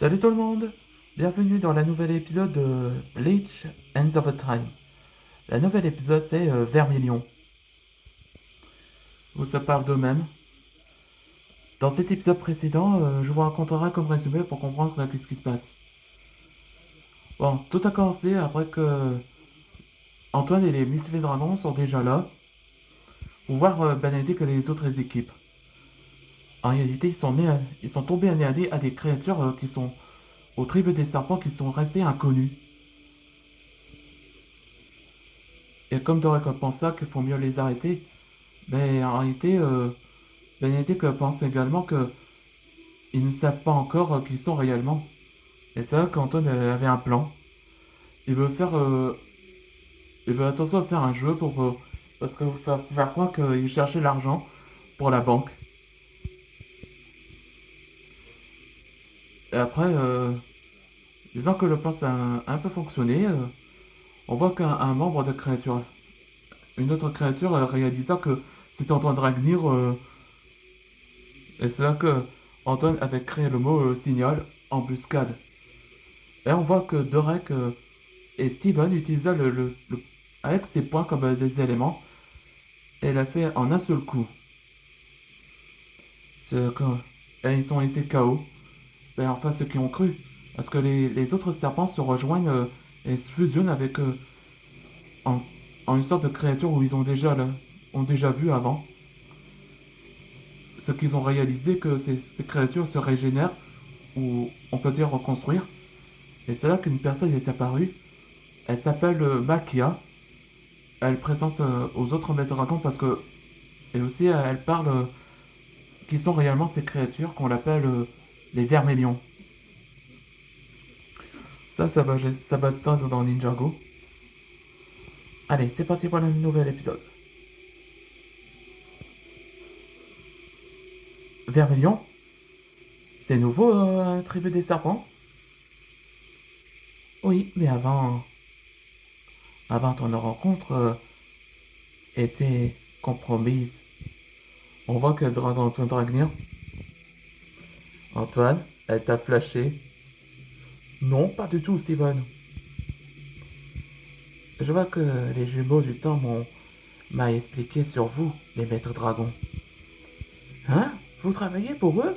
Salut tout le monde, bienvenue dans la nouvelle épisode de Bleach Ends of a Time. La nouvelle épisode c'est Vermilion, où ça parle d'eux-mêmes. Dans cet épisode précédent, je vous raconterai comme résumé pour comprendre qu'est-ce qui se passe. Bon, tout a commencé après que Antoine et les Misfits Dragons sont déjà là pour voir Benedict et les autres équipes. En réalité, ils sont tombés anéantis à des créatures qui sont aux tribus des serpents qui sont restées inconnues. Et comme de récompense ça qu'il faut mieux les arrêter, mais en réalité, Benedict pense également qu'ils ne savent pas encore qui sont réellement. Et c'est vrai qu'Antoine avait un plan. Il veut faire, il veut attention faire un jeu pour, parce que faire croire qu'il cherchait l'argent pour la banque. Et après, disant que le plan ça a un peu fonctionné, on voit qu'un membre de créature, une autre créature réalisa que c'était Antoine Dragnir, et c'est là que Antoine avait créé le mot signal embuscade. Et on voit que Dorek et Steven utilisa avec ses points comme des éléments et l'a fait en un seul coup. Et ils ont été KO. Ben, enfin, ceux qui ont cru. Parce que les autres serpents se rejoignent et se fusionnent avec en, en une sorte de créature où ils ont déjà vu avant. Ce qu'ils ont réalisé que ces créatures se régénèrent ou on peut dire reconstruire. Et c'est là qu'une personne est apparue. Elle s'appelle Makia. Elle présente aux autres maîtres dragons parce que et aussi elle parle qui sont réellement ces créatures qu'on appelle les vermilions. Ça base ça dans Ninjago. Allez, c'est parti pour le nouvel épisode. Vermilion, c'est nouveau, tribu des serpents? Oui, mais avant ton rencontre était compromise. On voit que le dragon Antoine Dragnir, Antoine, elle t'a flashé. Non, pas du tout, Steven. Je vois que les jumeaux du temps m'a expliqué sur vous, les maîtres dragons. Hein? Vous travaillez pour eux?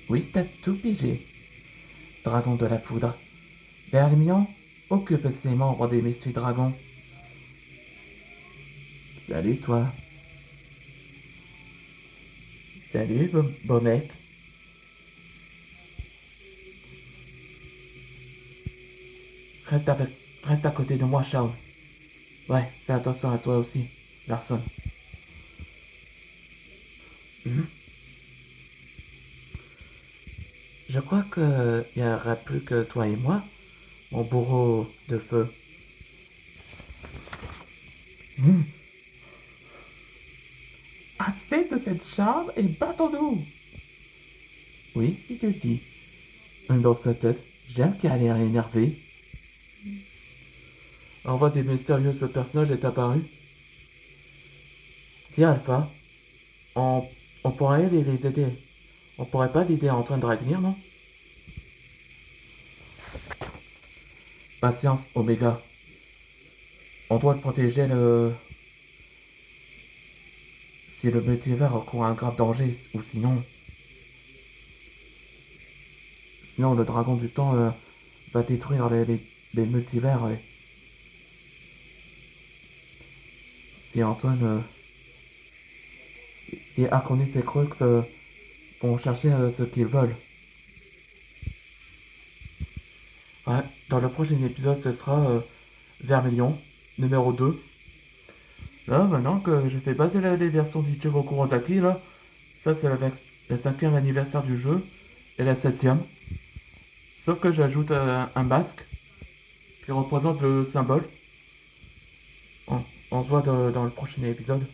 Oui, t'as tout pigé. Dragon de la foudre. Vermilion occupe ses membres des messieurs dragons. Salut toi. Salut, beau mec. Reste avec, reste à côté de moi, Charles. Ouais, fais attention à toi aussi, Larson. Hmm. Je crois qu'il n'y aura plus que toi et moi, mon bourreau de feu. Hmm. Assez de cette charme et battons-nous. Oui, si tu le dis. Dans sa tête, j'aime qu'elle a l'air énervée. On voit des mystérieux personnages est apparu. Tiens, Alpha, on, on pourrait les aider. On pourrait pas l'aider Antoine Dragnir, non? Patience, Omega. On doit le protéger si le multivers court un grave danger, ou sinon le dragon du temps va détruire les multivers. Si Antoine, si Arconis et Crux vont chercher ce qu'ils veulent. Ouais, dans le prochain épisode, ce sera Vermilion, numéro 2. Là, maintenant que j'ai fait baser les versions d'Ichiro Kurosaki, là, ça c'est le 5e anniversaire du jeu et la 7e. Sauf que j'ajoute un masque qui représente le symbole. On, on se voit dans le prochain épisode.